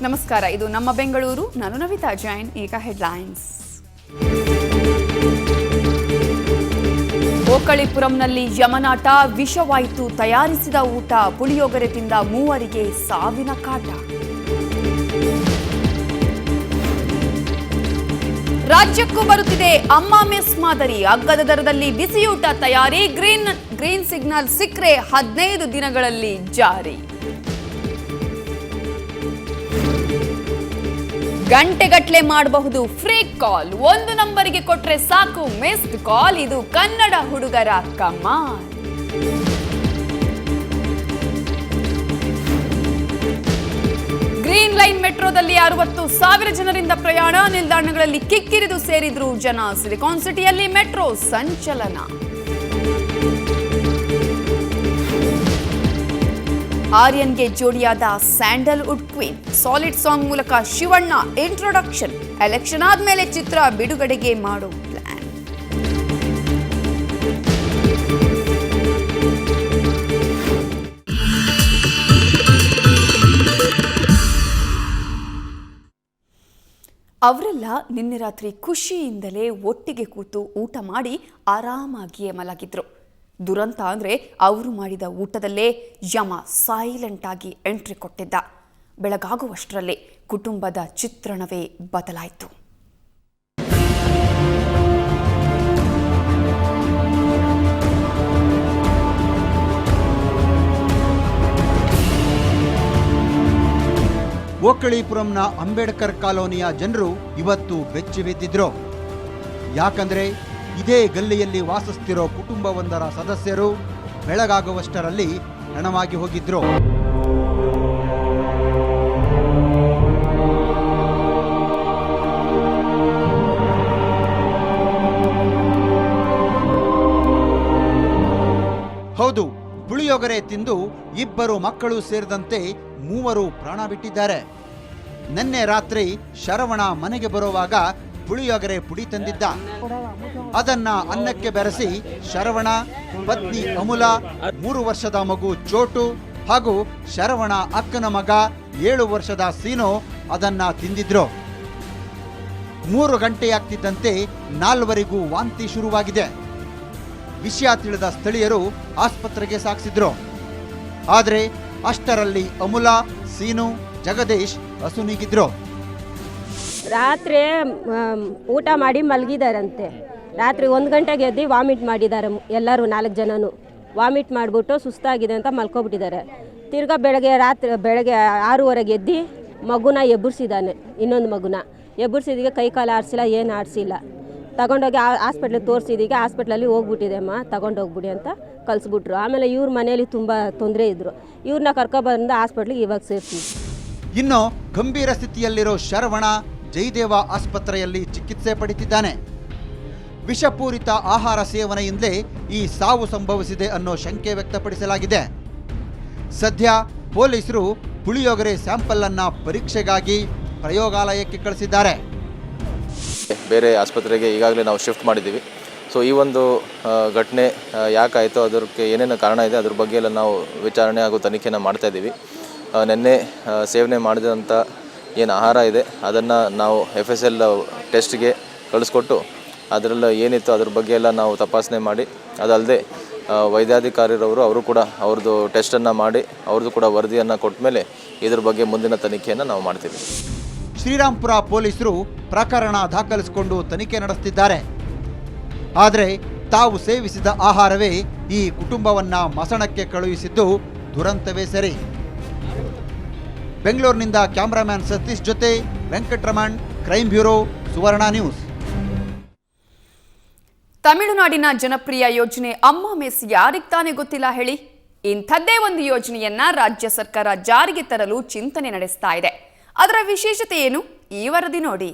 ನಮಸ್ಕಾರ, ಇದು ನಮ್ಮ ಬೆಂಗಳೂರು. ನಾನು ನವಿತಾ ಜೈನ್. ಈಗ ಹೆಡ್ಲೈನ್ಸ್. ಓಕಳಿಪುರಂನಲ್ಲಿ ಯಮನಾಟ, ವಿಷವಾಯಿತು ತಯಾರಿಸಿದ ಊಟ, ಪುಳಿಯೋಗರೆ ತಿಂದ ಮೂವರಿಗೆ ಸಾವಿನ ಕಾಟ. ರಾಜ್ಯಕ್ಕೂ ಬರುತ್ತಿದೆ ಅಮ್ಮ ಮೆಸ್ ಮಾದರಿ, ಅಗ್ಗದ ದರದಲ್ಲಿ ಬಿಸಿಯೂಟ ತಯಾರಿ, ಗ್ರೀನ್ ಸಿಗ್ನಲ್ ಸಿಕ್ಕರೆ 15 ದಿನಗಳಲ್ಲಿ ಜಾರಿ. ಗಂಟೆಗಟ್ಟಲೆ ಮಾಡಬಹುದು ಫ್ರೀ ಕಾಲ್, 1 ನಂಬರಿಗೆ ಕೊಟ್ರೆ ಸಾಕು ಮಿಸ್ಡ್ ಕಾಲ್. ಇದು ಕನ್ನಡ ಹುಡುಗರ ಕಮಾಲ್. ಗ್ರೀನ್ ಲೈನ್ ಮೆಟ್ರೋದಲ್ಲಿ 60,000 ಜನರಿಂದ ಪ್ರಯಾಣ, ನಿಲ್ದಾಣಗಳಲ್ಲಿ ಕಿಕ್ಕಿರಿದು ಸೇರಿದ್ರು ಜನ. ಸಿಲಿಕಾನ್ ಸಿಟಿಯಲ್ಲಿ ಮೆಟ್ರೋ ಸಂಚಲನ. ಆರ್ಯನ್ಗೆ ಜೋಡಿಯಾದ ಸ್ಯಾಂಡಲ್ವುಡ್ ಕ್ವೀನ್, ಸಾಲಿಡ್ ಸಾಂಗ್ ಮೂಲಕ ಶಿವಣ್ಣ ಇಂಟ್ರೊಡಕ್ಷನ್. ಎಲೆಕ್ಷನ್ ಆದ್ಮೇಲೆ ಚಿತ್ರ ಬಿಡುಗಡೆಗೆ ಮಾಡೋ ಪ್ಲಾನ್. ಅವರೆಲ್ಲ ನಿನ್ನೆ ರಾತ್ರಿ ಖುಷಿಯಿಂದಲೇ ಒಟ್ಟಿಗೆ ಕೂತು ಊಟ ಮಾಡಿ ಆರಾಮಾಗಿಯೇ ಮಲಗಿದ್ರು. ದುರಂತ ಅಂದರೆ ಅವರು ಮಾಡಿದ ಊಟದಲ್ಲೇ ಯಮ ಸೈಲೆಂಟ್ ಆಗಿ ಎಂಟ್ರಿ ಕೊಟ್ಟಿದ್ದ. ಬೆಳಗಾಗುವಷ್ಟರಲ್ಲಿ ಕುಟುಂಬದ ಚಿತ್ರಣವೇ ಬದಲಾಯಿತು. ಓಕಳಿಪುರಂನ ಅಂಬೇಡ್ಕರ್ ಕಾಲೋನಿಯ ಜನರು ಇವತ್ತು ಬೆಚ್ಚಿ ಬಿದ್ದಿದ್ರು. ಯಾಕಂದ್ರೆ ಇದೇ ಗಲ್ಲಿಯಲ್ಲಿ ವಾಸಿಸ್ತಿರೋ ಕುಟುಂಬವೊಂದರ ಸದಸ್ಯರು ಬೆಳಗಾಗುವಷ್ಟರಲ್ಲಿ ಹೆಣವಾಗಿ ಹೋಗಿದ್ರು. ಹೌದು, ಪುಳಿಯೋಗರೆ ತಿಂದು 2 ಮಕ್ಕಳು ಸೇರಿದಂತೆ 3 ಪ್ರಾಣ ಬಿಟ್ಟಿದ್ದಾರೆ. ನಿನ್ನೆ ರಾತ್ರಿ ಶರವಣ ಮನೆಗೆ ಬರುವಾಗ ಪುಳಿಯೋಗರೆ ಪುಡಿ ತಂದಿದ್ದ. ಅದನ್ನ ಅನ್ನಕ್ಕೆ ಬೆರೆಸಿ ಶರವಣ, ಪತ್ನಿ ಅಮುಲಾ, 3 ವರ್ಷದ ಮಗು ಚೋಟು ಹಾಗೂ ಶರವಣ ಅಕ್ಕನ ಮಗ 7 ವರ್ಷದ ಸೀನೋ ಅದನ್ನ ತಿಂದಿದ್ರು. 3 ಗಂಟೆಯಾಗ್ತಿದ್ದಂತೆ 4ವರಿಗೂ ವಾಂತಿ ಶುರುವಾಗಿದೆ. ವಿಷಯ ತಿಳಿದ ಸ್ಥಳೀಯರು ಆಸ್ಪತ್ರೆಗೆ ಸಾಗಿಸಿದ್ರು. ಆದರೆ ಅಷ್ಟರಲ್ಲಿ ಅಮುಲಾ, ಸೀನು, ಜಗದೀಶ್ ಅಸುನೀಗಿದ್ರು. ರಾತ್ರಿ ಊಟ ಮಾಡಿ ಮಲಗಿದಾರಂತೆ. ರಾತ್ರಿ 1 ಗಂಟೆಗೆ ಎದ್ದು ವಾಮಿಟ್ ಮಾಡಿದ್ದಾರೆ. ಎಲ್ಲರೂ 4 ಜನನು ವಾಮಿಟ್ ಮಾಡಿಬಿಟ್ಟು ಸುಸ್ತಾಗಿದೆ ಅಂತ ಮಲ್ಕೊಬಿಟ್ಟಿದ್ದಾರೆ. ತಿರ್ಗಾ ಬೆಳಗ್ಗೆ 6:30 ಎದ್ದು ಮಗುನ ಎಬ್ಬರಿಸಿದ್ದಾನೆ. ಇನ್ನೊಂದು ಮಗುನ ಎಬ್ಬರಿಸಿದಿಗೆ ಕೈ ಕಾಲು ಆಡಿಸಿಲ್ಲ, ಏನು ಆಡಿಸಿಲ್ಲ. ತಗೊಂಡೋಗಿ ಹಾಸ್ಪಿಟ್ಲಿಗೆ ತೋರಿಸಿದಿಗೆ ಹಾಸ್ಪಿಟ್ಲಲ್ಲಿ ಹೋಗ್ಬಿಟ್ಟಿದೆ ಅಮ್ಮ, ತಗೊಂಡೋಗ್ಬಿಡಿ ಅಂತ ಕಳಿಸ್ಬಿಟ್ರು. ಆಮೇಲೆ ಇವ್ರ ಮನೇಲಿ ತುಂಬ ತೊಂದರೆ ಇದ್ದರು. ಇವ್ರನ್ನ ಕರ್ಕೊಬಂದು ಹಾಸ್ಪಿಟ್ಲಿಗೆ ಇವಾಗ ಸೇರಿಸಿ. ಇನ್ನು ಗಂಭೀರ ಸ್ಥಿತಿಯಲ್ಲಿರೋ ಶರವಣ ಜಯದೇವ ಆಸ್ಪತ್ರೆಯಲ್ಲಿ ಚಿಕಿತ್ಸೆ ಪಡೆದಿದ್ದಾನೆ. ವಿಷಪೂರಿತ ಆಹಾರ ಸೇವನೆಯಿಂದಲೇ ಈ ಸಾವು ಸಂಭವಿಸಿದೆ ಅನ್ನೋ ಶಂಕೆ ವ್ಯಕ್ತಪಡಿಸಲಾಗಿದೆ. ಸದ್ಯ ಪೊಲೀಸರು ಪುಳಿಯೋಗರೆ ಸ್ಯಾಂಪಲ್ ಅನ್ನ ಪರೀಕ್ಷೆಗಾಗಿ ಪ್ರಯೋಗಾಲಯಕ್ಕೆ ಕಳಿಸಿದ್ದಾರೆ. ಬೇರೆ ಆಸ್ಪತ್ರೆಗೆ ಈಗಾಗಲೇ ನಾವು ಶಿಫ್ಟ್ ಮಾಡಿದ್ದೀವಿ. ಸೊ ಈ ಒಂದು ಘಟನೆ ಯಾಕಾಯಿತು, ಅದಕ್ಕೆ ಏನೇನು ಕಾರಣ ಇದೆ, ಅದ್ರ ಬಗ್ಗೆ ಎಲ್ಲ ನಾವು ವಿಚಾರಣೆ ಹಾಗೂ ತನಿಖೆಯನ್ನು ಮಾಡ್ತಾ ಇದ್ದೀವಿ. ನಿನ್ನೆ ಸೇವನೆ ಮಾಡಿದಂಥ ಏನು ಆಹಾರ ಇದೆ ಅದನ್ನು ನಾವು FSL ಟೆಸ್ಟ್ಗೆ ಕಳಿಸ್ಕೊಟ್ಟು ಅದರಲ್ಲಿ ಏನಿತ್ತು ಅದ್ರ ಬಗ್ಗೆ ಎಲ್ಲ ನಾವು ತಪಾಸಣೆ ಮಾಡಿ, ಅದಲ್ಲದೆ ವೈದ್ಯಾಧಿಕಾರಿರವರು ಅವರು ಕೂಡ ಅವ್ರದ್ದು ಟೆಸ್ಟನ್ನು ಮಾಡಿ ಅವ್ರದ್ದು ಕೂಡ ವರದಿಯನ್ನು ಕೊಟ್ಟ ಮೇಲೆ ಇದ್ರ ಬಗ್ಗೆ ಮುಂದಿನ ತನಿಖೆಯನ್ನು ನಾವು ಮಾಡ್ತೀವಿ. ಶ್ರೀರಾಂಪುರ ಪೊಲೀಸರು ಪ್ರಕರಣ ದಾಖಲಿಸಿಕೊಂಡು ತನಿಖೆ ನಡೆಸುತ್ತಿದ್ದಾರೆ. ಆದರೆ ತಾವು ಸೇವಿಸಿದ ಆಹಾರವೇ ಈ ಕುಟುಂಬವನ್ನ ಮಸಣಕ್ಕೆ ಕಳುಹಿಸಿದ್ದು ದುರಂತವೇ ಸರಿ. ಬೆಂಗಳೂರಿನಿಂದ ಕ್ಯಾಮರಾಮ್ಯಾನ್ ಸತೀಶ್ ಜೊತೆ ವೆಂಕಟರಮಣ್, ಕ್ರೈಮ್ ಬ್ಯೂರೋ, ಸುವರ್ಣ ನ್ಯೂಸ್. ತಮಿಳುನಾಡಿನ ಜನಪ್ರಿಯ ಯೋಜನೆ ಅಮ್ಮ ಮೆಸ್ ಯಾರಿಗೆ ತಾನೇ ಗೊತ್ತಿಲ್ಲ ಹೇಳಿ. ಇಂಥದ್ದೇ ಒಂದು ಯೋಜನೆಯನ್ನ ರಾಜ್ಯ ಸರ್ಕಾರ ಜಾರಿಗೆ ತರಲು ಚಿಂತನೆ ನಡೆಸ್ತಾ ಇದೆ. ಅದರ ವಿಶೇಷತೆ ಏನು, ಈ ವರದಿ ನೋಡಿ.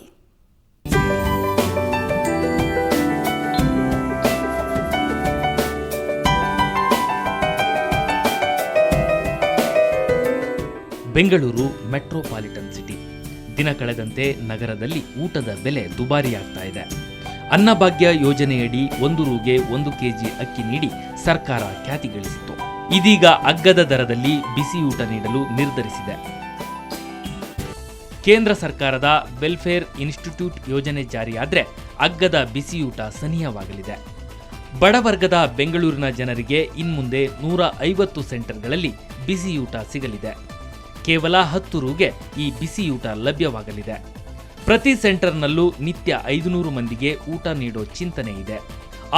Bengaluru metropolitan city. ದಿನ ಕಳೆದಂತೆ ನಗರದಲ್ಲಿ ಊಟದ ಬೆಲೆ ದುಬಾರಿಯಾಗ್ತಾ ಇದೆ. ಅನ್ನಭಾಗ್ಯ ಯೋಜನೆಯಡಿ 1 ರೂಗೆ 1 ಕೆಜಿ ಅಕ್ಕಿ ನೀಡಿ ಸರ್ಕಾರ ಖ್ಯಾತಿ ಗಳಿಸಿತು. ಇದೀಗ ಅಗ್ಗದ ದರದಲ್ಲಿ ಬಿಸಿಯೂಟ ನೀಡಲು ನಿರ್ಧರಿಸಿದೆ. ಕೇಂದ್ರ ಸರ್ಕಾರದ ವೆಲ್ಫೇರ್ ಇನ್ಸ್ಟಿಟ್ಯೂಟ್ ಯೋಜನೆ ಜಾರಿಯಾದರೆ ಅಗ್ಗದ ಬಿಸಿಯೂಟ ಸನಿಹವಾಗಲಿದೆ. ಬಡವರ್ಗದ ಬೆಂಗಳೂರಿನ ಜನರಿಗೆ ಇನ್ಮುಂದೆ 150 ಸೆಂಟರ್ಗಳಲ್ಲಿ ಬಿಸಿಯೂಟ ಸಿಗಲಿದೆ. ಕೇವಲ 10 ರೂಗೆ ಈ ಬಿಸಿಯೂಟ ಲಭ್ಯವಾಗಲಿದೆ. ಪ್ರತಿ ಸೆಂಟರ್ನಲ್ಲೂ ನಿತ್ಯ 500 ಮಂದಿಗೆ ಊಟ ನೀಡೋ ಚಿಂತನೆ ಇದೆ.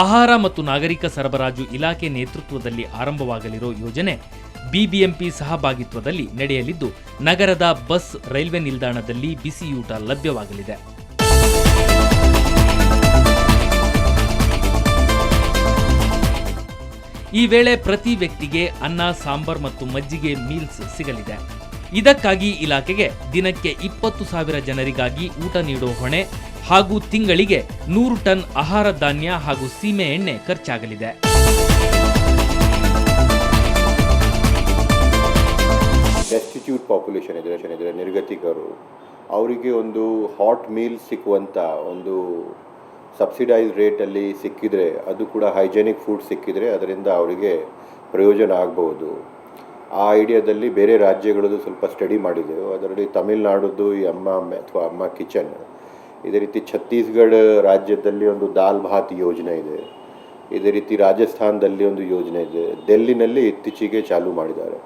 ಆಹಾರ ಮತ್ತು ನಾಗರಿಕ ಸರಬರಾಜು ಇಲಾಖೆ ನೇತೃತ್ವದಲ್ಲಿ ಆರಂಭವಾಗಲಿರೋ ಯೋಜನೆ ಬಿಬಿಎಂಪಿ ಸಹಭಾಗಿತ್ವದಲ್ಲಿ ನಡೆಯಲಿದ್ದು, ನಗರದ ಬಸ್, ರೈಲ್ವೆ ನಿಲ್ದಾಣದಲ್ಲಿ ಬಿಸಿಯೂಟ ಲಭ್ಯವಾಗಲಿದೆ. ಈ ವೇಳೆ ಪ್ರತಿ ವ್ಯಕ್ತಿಗೆ ಅನ್ನ, ಸಾಂಬಾರ್ ಮತ್ತು ಮಜ್ಜಿಗೆ ಮೀಲ್ಸ್ ಸಿಗಲಿದೆ. ಇದಕ್ಕಾಗಿ ಇಲಾಖೆಗೆ ದಿನಕ್ಕೆ 20,000 ಜನರಿಗಾಗಿ ಊಟ ನೀಡೋ ಹೊಣೆ ಹಾಗೂ ತಿಂಗಳಿಗೆ 100 ಟನ್ ಆಹಾರ ಧಾನ್ಯ ಹಾಗೂ ಸೀಮೆ ಎಣ್ಣೆ ಖರ್ಚಾಗಲಿದೆ. ಡೆಸ್ಟಿಟ್ಯೂಟ್ ಪಾಪ್ಯುಲೇಷನ್ ಇದ್ದಾರೆ, ನಿರ್ಗತಿಕರು, ಅವರಿಗೆ ಒಂದು ಹಾಟ್ ಮೀಲ್ ಸಿಕ್ಕುವಂಥ ಒಂದು ಸಬ್ಸಿಡೈಸ್ ರೇಟಲ್ಲಿ ಸಿಕ್ಕಿದರೆ, ಅದು ಕೂಡ ಹೈಜೆನಿಕ್ ಫುಡ್ ಸಿಕ್ಕಿದರೆ ಅದರಿಂದ ಅವರಿಗೆ ಪ್ರಯೋಜನ ಆಗಬಹುದು. ಆ ಐಡಿಯಾದಲ್ಲಿ ಬೇರೆ ರಾಜ್ಯಗಳದ್ದು ಸ್ವಲ್ಪ ಸ್ಟಡಿ ಮಾಡಿದೆವು. ಅದರಲ್ಲಿ ತಮಿಳುನಾಡುದು ಈ ಅಮ್ಮ ಕಿಚನ್, ಇದೇ ರೀತಿ ಛತ್ತೀಸ್ಗಢ ರಾಜ್ಯದಲ್ಲಿ ಒಂದು ದಾಲ್ ಭಾತ್ ಯೋಜನೆ ಇದೆ, ಇದೇ ರೀತಿ ರಾಜಸ್ಥಾನದಲ್ಲಿ ಒಂದು ಯೋಜನೆ ಇದೆ, ಡೆಲ್ಲಿನಲ್ಲಿ ಇತ್ತೀಚೆಗೆ ಚಾಲೂ ಮಾಡಿದ್ದಾರೆ.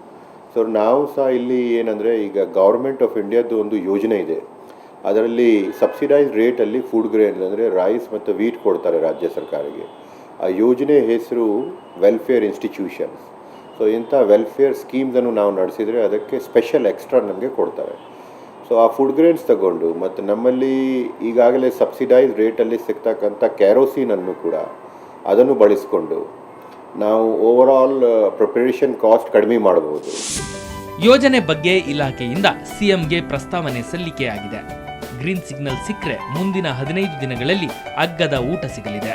ಸೊ ನಾವು ಸಹ ಇಲ್ಲಿ ಏನಂದರೆ, ಈಗ ಗೌರ್ಮೆಂಟ್ ಆಫ್ ಇಂಡಿಯಾದ್ದು ಒಂದು ಯೋಜನೆ ಇದೆ, ಅದರಲ್ಲಿ ಸಬ್ಸಿಡೈಸ್ ರೇಟಲ್ಲಿ ಫುಡ್ ಗ್ರೇನ್ ಅಂದರೆ ರೈಸ್ ಮತ್ತು ವೀಟ್ ಕೊಡ್ತಾರೆ ರಾಜ್ಯ ಸರ್ಕಾರಕ್ಕೆ. ಆ ಯೋಜನೆ ಹೆಸರು ವೆಲ್ಫೇರ್ ಇನ್ಸ್ಟಿಟ್ಯೂಷನ್ಸ್. ಸೊ ಇಂಥ ವೆಲ್ಫೇರ್ ಸ್ಕೀಮ್ಸನ್ನು ನಾವು ನಡೆಸಿದರೆ ಅದಕ್ಕೆ ಸ್ಪೆಷಲ್ ಎಕ್ಸ್ಟ್ರಾ ನಮಗೆ ಕೊಡ್ತಾರೆ. ಸೊ ಆ ಫುಡ್ ಗ್ರೇನ್ಸ್ ತಗೊಂಡು ಮತ್ತು ನಮ್ಮಲ್ಲಿ ಈಗಾಗಲೇ ಸಬ್ಸಿಡೈಸ್ ರೇಟಲ್ಲಿ ಸಿಗ್ತಕ್ಕಂಥ ಕ್ಯಾರೋಸಿನನ್ನು ಕೂಡ ಅದನ್ನು ಬಳಸಿಕೊಂಡು ನಾವು ಓವರಾಲ್ ಪ್ರಿಪರೇಷನ್ ಕಾಸ್ಟ್ ಕಡಿಮೆ ಮಾಡಬಹುದು. ಯೋಜನೆ ಬಗ್ಗೆ ಇಲಾಖೆಯಿಂದ ಸಿಎಂಗೆ ಪ್ರಸ್ತಾವನೆ ಸಲ್ಲಿಕೆಯಾಗಿದೆ. ಗ್ರೀನ್ ಸಿಗ್ನಲ್ ಸಿಕ್ಕರೆ ಮುಂದಿನ 15 ದಿನಗಳಲ್ಲಿ ಅಗ್ಗದ ಊಟ ಸಿಗಲಿದೆ.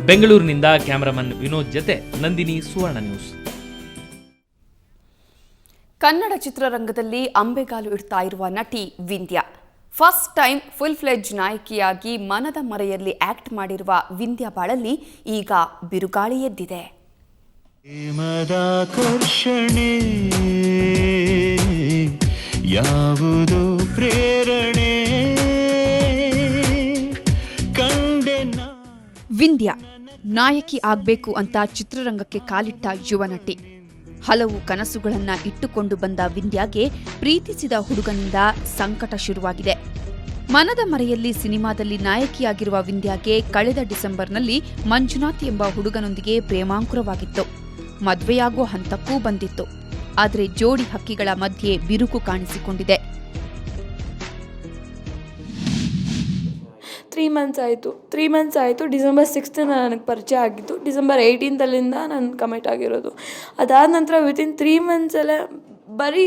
ಬೆಂಗಳೂರಿನಿಂದ ಕ್ಯಾಮರಾಮನ್ ವಿನೋದ್ ಜತೆ ನಂದಿನಿ, ಸುವರ್ಣ ನ್ಯೂಸ್. ಕನ್ನಡ ಚಿತ್ರರಂಗದಲ್ಲಿ ಅಂಬೆಗಾಲು ಇಡ್ತಾ ಇರುವ ನಟಿ Vindhya first time full fledge ನಾಯಕಿಯಾಗಿ ಮನದ ಮರೆಯಲ್ಲಿ ಆಕ್ಟ್ ಮಾಡಿರುವ ವಿಂದ್ಯಾ ಬಾಳಲ್ಲಿ ಈಗ ಬಿರುಗಾಳಿ ಎದ್ದಿದೆ. ಯಾವುದೋ ಪ್ರೇರಣೆ ವಿಂದ್ಯಾ ನಾಯಕಿ ಆಗ್ಬೇಕು ಅಂತ ಚಿತ್ರರಂಗಕ್ಕೆ ಕಾಲಿಟ್ಟ ಯುವ ನಟಿ. ಹಲವು ಕನಸುಗಳನ್ನ ಇಟ್ಟುಕೊಂಡು ಬಂದ ವಿಂದ್ಯಾಗೆ ಪ್ರೀತಿಸಿದ ಹುಡುಗನಿಂದ ಸಂಕಟ ಶುರುವಾಗಿದೆ. ಮನದ ಮರೆಯಲ್ಲಿ ಸಿನಿಮಾದಲ್ಲಿ ನಾಯಕಿಯಾಗಿರುವ ವಿಂದ್ಯಾಗೆ ಕಳೆದ ಡಿಸೆಂಬರ್ನಲ್ಲಿ ಮಂಜುನಾಥ್ ಎಂಬ ಹುಡುಗನೊಂದಿಗೆ ಪ್ರೇಮಾಂಕುರವಾಗಿತ್ತು. ಮದುವೆಯಾಗೋ ಹಂತಕ್ಕೂ ಬಂದಿತ್ತು. ಆದರೆ ಜೋಡಿ ಹಕ್ಕಿಗಳ ಮಧ್ಯೆ ಬಿರುಕು ಕಾಣಿಸಿಕೊಂಡಿದೆ. 3 ಮಂತ್ಸ್ ಆಯಿತು. ಡಿಸೆಂಬರ್ 6 ನನಗೆ ಪರಿಚಯ ಆಗಿತ್ತು. ಡಿಸೆಂಬರ್ 18 ನಾನು ಕಮಿಟ್ ಆಗಿರೋದು. ಅದಾದ ನಂತರ ವಿತಿನ್ 3 ಮಂತ್ಸಲ್ಲೇ ಬರೀ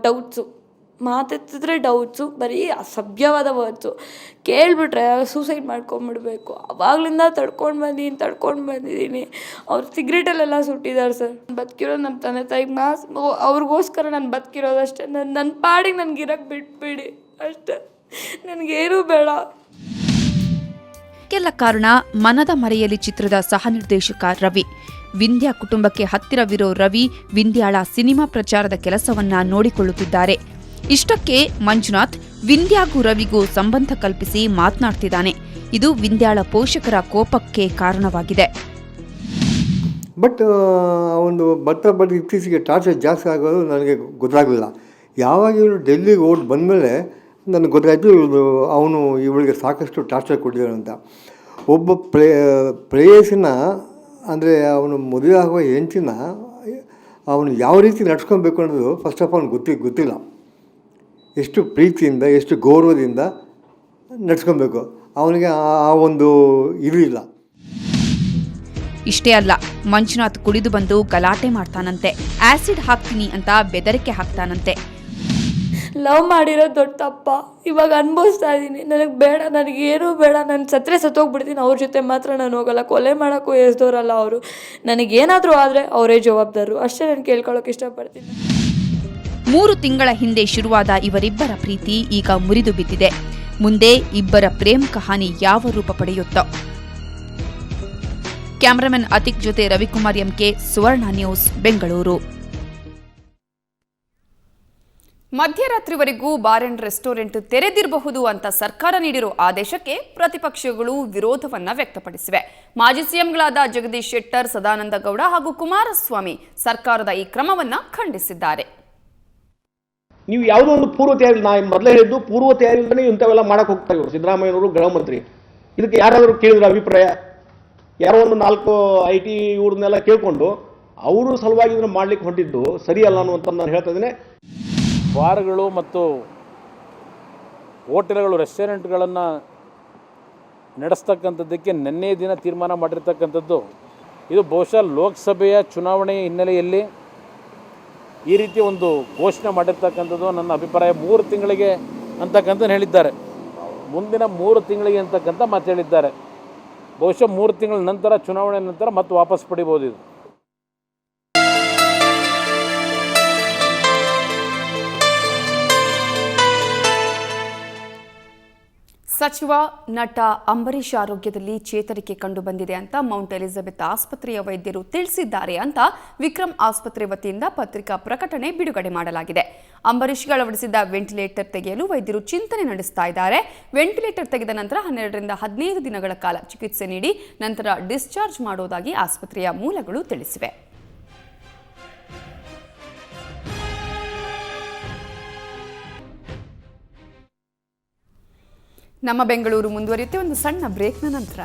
ಡೌಟ್ಸು, ಮಾತೆತ್ತಿದ್ರೆ ಡೌಟ್ಸು, ಬರೀ ಅಸಭ್ಯವಾದ ವರ್ಡ್ಸು. ಕೇಳಿಬಿಟ್ರೆ ಸೂಸೈಡ್ ಮಾಡ್ಕೊಂಬಿಡ್ಬೇಕು. ಅವಾಗಲಿಂದ ತಡ್ಕೊಂಡು ಬಂದಿದ್ದೀನಿ. ಅವ್ರು ಸಿಗ್ರೆಟಲ್ಲೆಲ್ಲ ಸುಟ್ಟಿದ್ದಾರೆ ಸರ್. ಬದುಕಿರೋದು ನಮ್ಮ ತಂದೆ ತಾಯಿಗೆ ಅವ್ರಿಗೋಸ್ಕರ ನಾನು ಬದುಕಿರೋದಷ್ಟೇ. ನನ್ನ ಪಾಡಿಗೆ ನನಗೆ ಇರೋಕ್ಕೆ ಬಿಟ್ಬಿಡಿ ಅಷ್ಟೇ, ನನಗೇನೂ ಬೇಡ. ಕೆಲ ಕಾರಣ ಮನದ ಮರೆಯಲ್ಲಿ ಚಿತ್ರದ ಸಹ ನಿರ್ದೇಶಕ ರವಿ. ವಿಂದ್ಯಾ ಕುಟುಂಬಕ್ಕೆ ಹತ್ತಿರವಿರೋ ರವಿ ವಿಂದ್ಯಾಳ ಸಿನಿಮಾ ಪ್ರಚಾರದ ಕೆಲಸವನ್ನ ನೋಡಿಕೊಳ್ಳುತ್ತಿದ್ದಾರೆ. ಇಷ್ಟಕ್ಕೆ ಮಂಜುನಾಥ್ ವಿಂದ್ಯಾಗೂ ರವಿಗೂ ಸಂಬಂಧ ಕಲ್ಪಿಸಿ ಮಾತನಾಡ್ತಿದ್ದಾನೆ. ಇದು ವಿಂದ್ಯಾಳ ಪೋಷಕರ ಕೋಪಕ್ಕೆ ಕಾರಣವಾಗಿದೆ. ಬಟ್ ಒಂದು ಬಟ್ ಇತ್ತೀಚೆಗೆ ಟಾರ್ಚರ್ ಜಾಸ್ತಿ ಆಗೋದು ನನಗೆ ಗೊತ್ತಾಗಲಿಲ್ಲ. ಯಾವಾಗ ಇವಳು ಡೆಲ್ಲಿಗೆ ಓಟ್ ಬಂದಮೇಲೆ ನನಗೆ ಗೊತ್ತಾಯಿತು ಅವನು ಇವಳಿಗೆ ಸಾಕಷ್ಟು ಟಾರ್ಚರ್ ಕೊಟ್ಟಿದ್ದಾನೆ ಅಂತ. ಒಬ್ಬ ಪ್ರೇಯಸಿನ ಅಂದರೆ ಅವನು ಮದುವೆ ಆಗುವ ಹೆಂಡತಿನ ಅವನು ಯಾವ ರೀತಿ ನಡ್ಸ್ಕೊಬೇಕು ಅನ್ನೋದು ಫಸ್ಟ್ ಆಫ್ ಆಲ್ ಗೊತ್ತಿಲ್ಲ. ಎಷ್ಟು ಪ್ರೀತಿಯಿಂದ, ಎಷ್ಟು ಗೌರವದಿಂದ ನಡ್ಸ್ಕೊಬೇಕು, ಅವನಿಗೆ ಆ ಒಂದು ಇದು ಇಲ್ಲ. ಇಷ್ಟೇ ಅಲ್ಲ, ಮಂಜುನಾಥ್ ಕುಡಿದು ಬಂದು ಗಲಾಟೆ ಮಾಡ್ತಾನಂತೆ. ಆಸಿಡ್ ಹಾಕ್ತೀನಿ ಅಂತ ಬೆದರಿಕೆ ಹಾಕ್ತಾನಂತೆ. ಲವ್ ಮಾಡಿರೋ ದೊಡ್ಡ ತಪ್ಪ, ಇವಾಗ ಅನುಭವಿಸ್ತಾ ಇದ್ದೀನಿ. ನನಗೆ ಬೇಡ, ನನಗೇನೂ ಬೇಡ. ನಾನು ಸತ್ತೋಗ್ಬಿಡ್ತೀನಿ. ಅವ್ರ ಜೊತೆ ಮಾತ್ರ ನಾನು ಹೋಗಲ್ಲ. ಕೊಲೆ ಮಾಡೋಕ್ಕೂ ಎಸ್ದೋರಲ್ಲ ಅವರು. ನನಗೇನಾದರೂ ಆದರೆ ಅವರೇ ಜವಾಬ್ದಾರರು ಅಷ್ಟೇ. ನಾನು ಕೇಳ್ಕೊಳ್ಳೋಕೆ ಇಷ್ಟಪಡ್ತೀನಿ. 3 ತಿಂಗಳ ಹಿಂದೆ ಶುರುವಾದ ಇವರಿಬ್ಬರ ಪ್ರೀತಿ ಈಗ ಮುರಿದು ಬಿದ್ದಿದೆ. ಮುಂದೆ ಇಬ್ಬರ ಪ್ರೇಮ್ ಕಹಾನಿ ಯಾವ ರೂಪ ಪಡೆಯುತ್ತೋ. ಕ್ಯಾಮರಾಮನ್ ಅತಿಕ್ ಜೊತೆ ರವಿಕುಮಾರ್ ಎಂಕೆ, ಸುವರ್ಣ ನ್ಯೂಸ್, ಬೆಂಗಳೂರು. ಮಧ್ಯರಾತ್ರಿವರೆಗೂ ಬಾರ್ ಅಂಡ್ ರೆಸ್ಟೋರೆಂಟ್ ತೆರೆದಿರಬಹುದು ಅಂತ ಸರ್ಕಾರ ನೀಡಿರೋ ಆದೇಶಕ್ಕೆ ಪ್ರತಿಪಕ್ಷಗಳು ವಿರೋಧವನ್ನ ವ್ಯಕ್ತಪಡಿಸಿವೆ. ಮಾಜಿ ಸಿಎಂಗಳಾದ ಜಗದೀಶ್ ಶೆಟ್ಟರ್, ಸದಾನಂದ ಗೌಡ ಹಾಗೂ ಕುಮಾರಸ್ವಾಮಿ ಸರ್ಕಾರದ ಈ ಕ್ರಮವನ್ನ ಖಂಡಿಸಿದ್ದಾರೆ. ನೀವು ಯಾವುದೋ ಒಂದು ಪೂರ್ವ ತಯಾರಿ, ನಾ ಮೊದಲೇ ಹೇಳಿದ್ದು ಪೂರ್ವ ತಯಾರಿಯಿಂದಲೇ ಇಂಥವೆಲ್ಲ ಮಾಡಕ್ಕೆ ಹೋಗ್ತಾ ಇವರು ಸಿದ್ದರಾಮಯ್ಯನವರು, ಗೃಹ ಮಂತ್ರಿ. ಇದಕ್ಕೆ ಯಾರಾದರೂ ಕೇಳಿದ್ರ ಅಭಿಪ್ರಾಯ? ಯಾರೋ ಒಂದು 4 IT ಇವ್ರನ್ನೆಲ್ಲ ಕೇಳ್ಕೊಂಡು ಅವರು ಸಲುವಾಗಿ ಇದನ್ನು ಮಾಡ್ಲಿಕ್ಕೆ ಹೊಂಟಿದ್ದು ಸರಿಯಲ್ಲ ಅನ್ನುವಂಥ ನಾನು ಹೇಳ್ತಾ ಇದ್ದೇನೆ. ಬಾರ್ಗಳು ಮತ್ತು ಹೋಟೆಲ್ಗಳು, ರೆಸ್ಟೋರೆಂಟ್ಗಳನ್ನು ನಡೆಸ್ತಕ್ಕಂಥದ್ದಕ್ಕೆ ನಿನ್ನೆ ದಿನ ತೀರ್ಮಾನ ಮಾಡಿರ್ತಕ್ಕಂಥದ್ದು. ಇದು ಬಹುಶಃ ಲೋಕಸಭೆಯ ಚುನಾವಣೆಯ ಹಿನ್ನೆಲೆಯಲ್ಲಿ ಈ ರೀತಿ ಒಂದು ಘೋಷಣೆ ಮಾಡಿರ್ತಕ್ಕಂಥದ್ದು. ನನ್ನ ಅಭಿಪ್ರಾಯ 3 ತಿಂಗಳಿಗೆ ಅಂತಕ್ಕಂಥ ಹೇಳಿದ್ದಾರೆ, ಮುಂದಿನ 3 ತಿಂಗಳಿಗೆ ಅಂತಕ್ಕಂಥ ಮಾತು ಹೇಳಿದ್ದಾರೆ. ಬಹುಶಃ 3 ತಿಂಗಳ ನಂತರ, ಚುನಾವಣೆ ನಂತರ ಮತ್ತೆ ವಾಪಸ್ ಪಡಿಬೋದು ಇದು. ಸಚಿವ ನಟ ಅಂಬರೀಷ್ ಆರೋಗ್ಯದಲ್ಲಿ ಚೇತರಿಕೆ ಕಂಡುಬಂದಿದೆ ಅಂತ ಮೌಂಟ್ ಎಲಿಜಬೆತ್ ಆಸ್ಪತ್ರೆಯ ವೈದ್ಯರು ತಿಳಿಸಿದ್ದಾರೆ ಅಂತ ವಿಕ್ರಮ್ ಆಸ್ಪತ್ರೆ ವತಿಯಿಂದ ಪತ್ರಿಕಾ ಪ್ರಕಟಣೆ ಬಿಡುಗಡೆ ಮಾಡಲಾಗಿದೆ. ಅಂಬರೀಷ್ಗೆ ಅಳವಡಿಸಿದ್ದ ವೆಂಟಿಲೇಟರ್ ತೆಗೆಯಲು ವೈದ್ಯರು ಚಿಂತನೆ ನಡೆಸ್ತಾ ಇದ್ದಾರೆ. ವೆಂಟಿಲೇಟರ್ ತೆಗೆದ ನಂತರ 12 ರಿಂದ 15 ದಿನಗಳ ಕಾಲ ಚಿಕಿತ್ಸೆ ನೀಡಿ ನಂತರ ಡಿಸ್ಚಾರ್ಜ್ ಮಾಡೋದಾಗಿ ಆಸ್ಪತ್ರೆಯ ಮೂಲಗಳು ತಿಳಿಸಿವೆ. ನಮ್ಮ ಬೆಂಗಳೂರು ಮುಂದುವರಿಯುತ್ತೆ ಒಂದು ಸಣ್ಣ ಬ್ರೇಕ್ನ ನಂತರ.